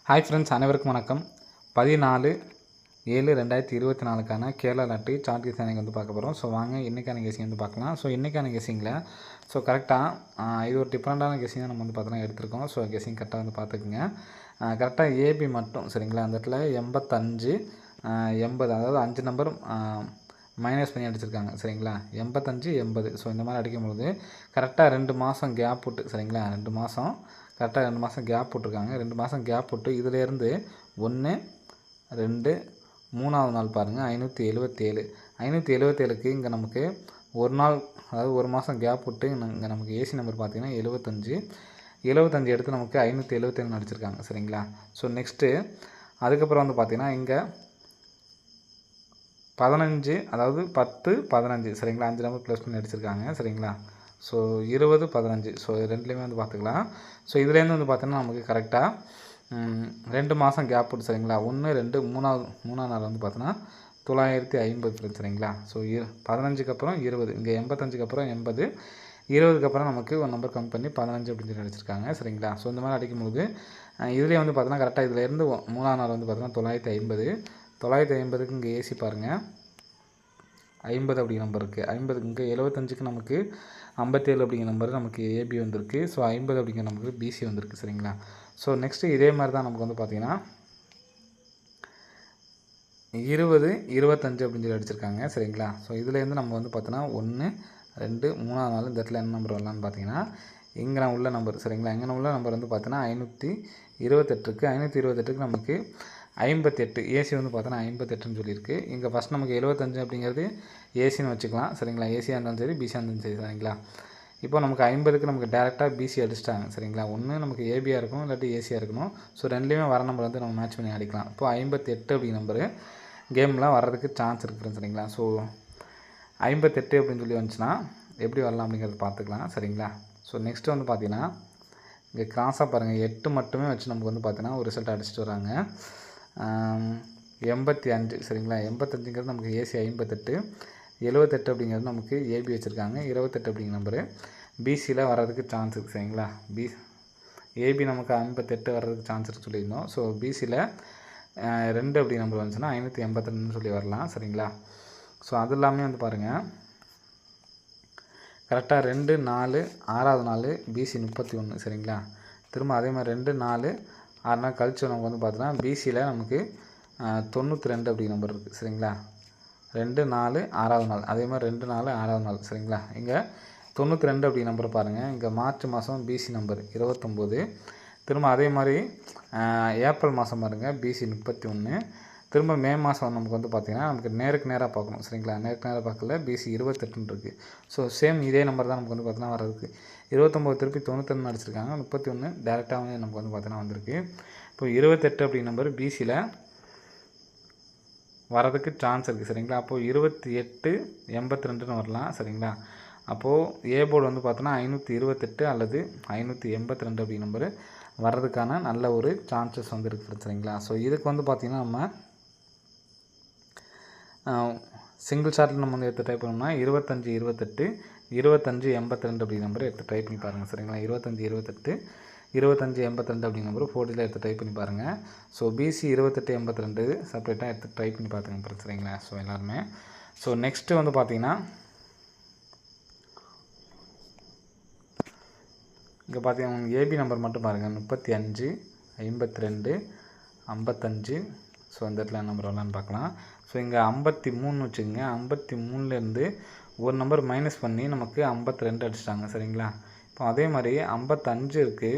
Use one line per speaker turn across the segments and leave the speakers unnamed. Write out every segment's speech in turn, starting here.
Hi friends, அனைவருக்கும் வணக்கம். 14/7/2024க்கான Kerala lottery chart guessing வந்து பார்க்க போகிறோம். ஸோ வாங்க இன்றைக்கான கெஸிங் வந்து பார்க்கலாம். ஸோ இன்றைக்கான கெஸிங்கில் கரெக்டாக இது ஒரு டிஃப்ரெண்ட்டான கெஸிங் தான் நம்ம வந்து பார்த்தோன்னா எடுத்திருக்கோம். ஸோ கெஸிங் கரெக்டாக வந்து பார்த்துக்குங்க. கரெக்டாக ஏபி மட்டும் சரிங்களா, அந்த இடத்துல 85 80, அதாவது 5 நம்பர் மைனஸ் பண்ணி அடிச்சிருக்காங்க சரிங்களா. 85 80. ஸோ இந்த மாதிரி அடிக்கும்போது கரெக்டாக 2 மாதம் கேப் விட்டு சரிங்களா, 2 மாதம் கரெக்டாக 2 மாதம் கேப் விட்ருக்காங்க. 2 மாதம் கேப் விட்டு இதிலேருந்து 1 2 3வது நாள் பாருங்கள் 577. 577க்கு இங்கே நமக்கு ஒரு நாள், அதாவது ஒரு மாதம் கேப் விட்டு இங்கே நமக்கு ஏசி நம்பர் பார்த்திங்கன்னா 75 எடுத்து நமக்கு 577 அடிச்சிருக்காங்க சரிங்களா. ஸோ நெக்ஸ்ட்டு அதுக்கப்புறம் வந்து பார்த்திங்கன்னா இங்கே 15, அதாவது 10 15 சரிங்களா, 5 நம்பர் ப்ளஸ் பண்ணி அடிச்சிருக்காங்க சரிங்களா. ஸோ 20 15. ஸோ ரெண்டுலேயுமே வந்து பார்த்துக்கலாம். ஸோ இதுலேருந்து வந்து பார்த்தோன்னா நமக்கு கரெக்டாக 2 மாதம் கேப் விட்டு சரிங்களா, 1 2 3வது நாள் வந்து பார்த்தோன்னா 950 சரிங்களா. ஸோ 15க்கு அப்புறம் 20, இங்கே 85க்கு அப்புறம் 80, 20க்கு அப்புறம் நமக்கு ஒரு நம்பர் கம்மி பண்ணி 15 அப்படின்னு சொல்லி அடிச்சிருக்காங்க சரிங்களா. ஸோ இந்த மாதிரி அடிக்கும்போது இதுலேயே வந்து பார்த்தோன்னா கரெக்டாக இதிலேருந்து 3வது நாள் வந்து பார்த்தோன்னா 950க்கு இங்கே ஏசி பாருங்கள் 50 அப்படிங்கிற நம்பர் இருக்குது. 50க்கு இங்கே 75க்கு நமக்கு 57 அப்படிங்கிற நம்பர் நமக்கு ஏபி வந்திருக்கு. ஸோ 50 அப்படிங்கிற நமக்கு பிசி வந்திருக்கு சரிங்களா. ஸோ நெக்ஸ்ட்டு இதே மாதிரி தான் நமக்கு வந்து பார்த்திங்கன்னா 20 25 அப்படின்னு சொல்லி அடிச்சிருக்காங்க சரிங்களா. ஸோ இதுலேருந்து நம்ம வந்து பார்த்தோன்னா 1 2 3வது நாள் இந்த இடத்துல என்ன நம்பர் வரலான்னு பார்த்தீங்கன்னா இங்கே உள்ள நம்பர் சரிங்களா. இங்கே உள்ள நம்பர் வந்து பார்த்தோன்னா 528க்கு நமக்கு 58 ஏசி வந்து பார்த்தோன்னா 58ன்னு சொல்லியிருக்கு. இங்கே ஃபஸ்ட் நமக்கு 75 அப்படிங்கிறது ஏசின்னு வச்சுக்கலாம் சரிங்களா. ஏசியாக இருந்தாலும் சரி, பிசியாக இருந்தாலும் சரி சரிங்களா. இப்போ நமக்கு 50க்கு நமக்கு டேரெக்டாக பிசி அடிச்சிட்டாங்க சரிங்களா. ஒன்று நமக்கு ஏபியாக இருக்கணும், இல்லாட்டி ஏசியாக இருக்கணும். ஸோ ரெண்டுலேயுமே வர நம்பர் வந்து நம்ம மேட்ச் பண்ணி அடிக்கலாம். இப்போ 58 அப்படிங்கிற நம்பரு கேம்லாம் வர்றதுக்கு சான்ஸ் இருக்குது சரிங்களா. ஸோ 58 அப்படின்னு சொல்லி வந்துச்சுன்னா எப்படி வரலாம் அப்படிங்கிறத பார்த்துக்கலாம் சரிங்களா. ஸோ நெக்ஸ்ட்டு வந்து பார்த்திங்கன்னா இங்கே கிராஸாக பாருங்கள் 8 மட்டுமே வச்சு நமக்கு வந்து பார்த்திங்கன்னா ஒரு ரிசல்ட் அடிச்சிட்டு வராங்க. 85 சரிங்களா. 85ங்கிறது நமக்கு ஏசி 58, 78 அப்படிங்கிறது நமக்கு ஏபி வச்சுருக்காங்க. 28 அப்படிங்கிற நம்பரு பிசியில் வர்றதுக்கு சான்ஸ் இருக்குது சரிங்களா. ஏபி நமக்கு 58 வர்றதுக்கு சான்ஸ் இருக்குது சொல்லியிருந்தோம். ஸோ பிசியில் 2 அப்படி நம்பர் வந்துச்சுன்னா 582 சொல்லி வரலாம் சரிங்களா. ஸோ அது எல்லாமே வந்து பாருங்கள் கரெக்டாக 2 4 6வது நாள் பிசி 31 சரிங்களா. திரும்ப அதே மாதிரி 2 4 6 நாள் கழிச்சு நமக்கு வந்து பார்த்தோன்னா பிசியில் நமக்கு 92 அப்படி நம்பர் இருக்குது சரிங்களா. 2 4 6வது நாள், அதே மாதிரி 2 4 6வது நாள் சரிங்களா. இங்கே 92 அப்படி நம்பரை பாருங்கள். இங்கே மார்ச் மாதம் பிசி நம்பர் 29, திரும்ப அதே மாதிரி ஏப்ரல் மாதம் பாருங்கள் பிசி 31, திரும்ப மே மாதம் நமக்கு வந்து பார்த்திங்கன்னா நமக்கு நேருக்கு நேராக பார்க்கணும் சரிங்களா. நேருக்கு நேராக பார்க்கல, பிசி 28 இருக்குது. ஸோ சேம் இதே நம்பர் தான் நமக்கு வந்து பார்த்தீங்கன்னா வர்றதுக்கு 29 திருப்பி 91 அடிச்சிருக்காங்க. 31 டேரெக்டாகவே நமக்கு வந்து பார்த்தீங்கன்னா வந்திருக்கு. இப்போ 28 அப்படி நம்பர் பிசியில் வரதுக்கு சான்ஸ் இருக்குது சரிங்களா. அப்போது 28 82ன்னு வரலாம் சரிங்களா. அப்போது ஏ போர்டு வந்து பார்த்தோன்னா 528 அல்லது 582 அப்படி நம்பர் வர்றதுக்கான நல்ல ஒரு சான்சஸ் வந்து இருக்குது சரிங்களா. ஸோ இதுக்கு வந்து பார்த்திங்கன்னா நம்ம சிங்கிள் ஷார்ட்டில் நம்ம வந்து எடுத்து டைப் பண்ணோம்னா 25 28 25 82 அப்படி நம்பர் எடுத்து டைப் பண்ணி பாருங்கள் சரிங்களா. 25 28 25 82 அப்படி நம்பர் 4டியில் எடுத்து டைப் பண்ணி பாருங்கள். ஸோ பிசி 28 82 செப்பரேட்டாக எடுத்து டைப் பண்ணி பார்த்துங்க சரிங்களா. ஸோ எல்லாருமே ஸோ நெக்ஸ்ட்டு வந்து பார்த்திங்கன்னா இங்கே பார்த்தீங்கன்னா ஏபி நம்பர் மட்டும் பாருங்கள் 35 52 55. ஸோ இந்த இடத்துல நம்பர் வரலான்னு பார்க்கலாம். ஸோ இங்கே 53 வச்சுக்கோங்க. 53லேருந்து ஒரு நம்பர் மைனஸ் பண்ணி நமக்கு 52 அடிச்சிட்டாங்க சரிங்களா. இப்போ அதே மாதிரி 55 இருக்குது.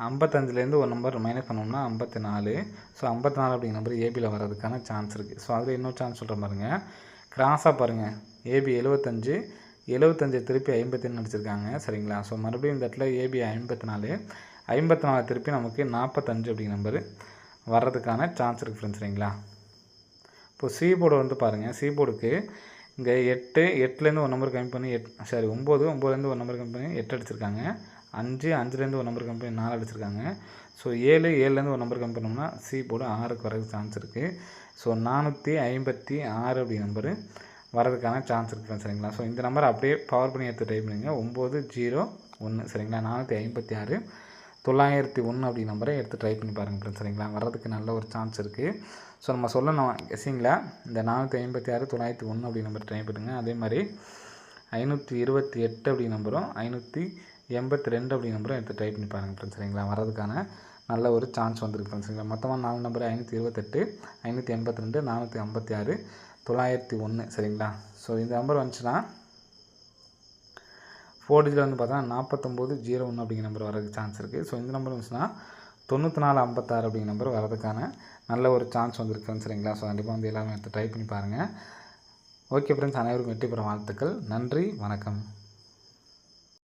55லேருந்து ஒரு நம்பர் மைனஸ் பண்ணோம்னா 54. ஸோ 54 அப்படிங்கிற நம்பர் ஏபியில் வர்றதுக்கான சான்ஸ் இருக்குது. ஸோ அதில் இன்னொரு சான்ஸ் சொல்கிற பாருங்கள். கிராஸாக பாருங்கள் ஏபி 75 திருப்பி 53 அடிச்சிருக்காங்க சரிங்களா. ஸோ மறுபடியும் இந்த இடத்துல ஏபி 54 திருப்பி நமக்கு 45 அப்படிங்கிற நம்பர் வர்றதுக்கான சான்ஸ் இருக்குது ஃப்ரெண்ட்ஸ் சரிங்களா. இப்போது சி போர்டு வந்து பாருங்கள். சி போர்டுக்கு இங்கே 8லேருந்து ஒரு நம்பர் கம்மி பண்ணி 9லேருந்து ஒரு நம்பர் கம்மி பண்ணி 8 அடிச்சிருக்காங்க. 5லேருந்து ஒரு நம்பர் கம்மி பண்ணி 4 அடிச்சிருக்காங்க. ஸோ 7லேருந்து ஒரு நம்பர் கம்மி பண்ணோம்னா சி போர்டு 6க்கு வரதுக்கு சான்ஸ் இருக்குது. ஸோ 456 அப்படி நம்பர் வரதுக்கான சான்ஸ் இருக்குது சரிங்களா. ஸோ இந்த நம்பர் அப்படியே பவர் பண்ணி எடுத்து டைப் பண்ணுங்க 901 சரிங்களா. 456. 901 அப்படி நம்பரை எடுத்து ட்ரை பண்ணி பாருங்கள் ஃப்ரெண்ட்ஸ். சரிங்களா, வர்றதுக்கு நல்ல ஒரு சான்ஸ் இருக்குது. ஸோ நம்ம சொல்லணும் கெஸ்ஸிங்கில் இந்த 456 901 அப்படி நம்பர் ட்ரை பண்ணுங்க. அதே மாதிரி 528 அப்படி நம்பரும் 582 அப்படி நம்பரும் எடுத்து ட்ரை பண்ணி பாருங்கள் ஃப்ரெண்ட்ஸ். சரிங்களா, வர்றதுக்கான நல்ல ஒரு சான்ஸ் வந்துருக்கு ஃப்ரெண்ட்ஸ். சரிங்களா, மொத்தமாக 4 நம்பர் 528 582 456 901. சரிங்களா, ஸோ இந்த நம்பர் வந்துச்சுன்னா 4 டிஜிட்டில் வந்து பார்த்தா 4901 அப்படிங்கிற நம்பர் வரதுக்கு சான்ஸ் இருக்குது. ஸோ இந்த நம்பர் வந்துச்சுன்னா 9456 அப்படிங்கிற நம்பர் வரதுக்கான நல்ல ஒரு சான்ஸ் வந்துருக்கு. சரிங்களா, ஸோ கண்டிப்பாக வந்து எல்லாமே எடுத்து ட்ரை பண்ணி பாருங்கள். ஓகே ஃப்ரெண்ட்ஸ், அனைவருக்கும் வெற்றி பெற வாழ்த்துக்கள். நன்றி, வணக்கம்.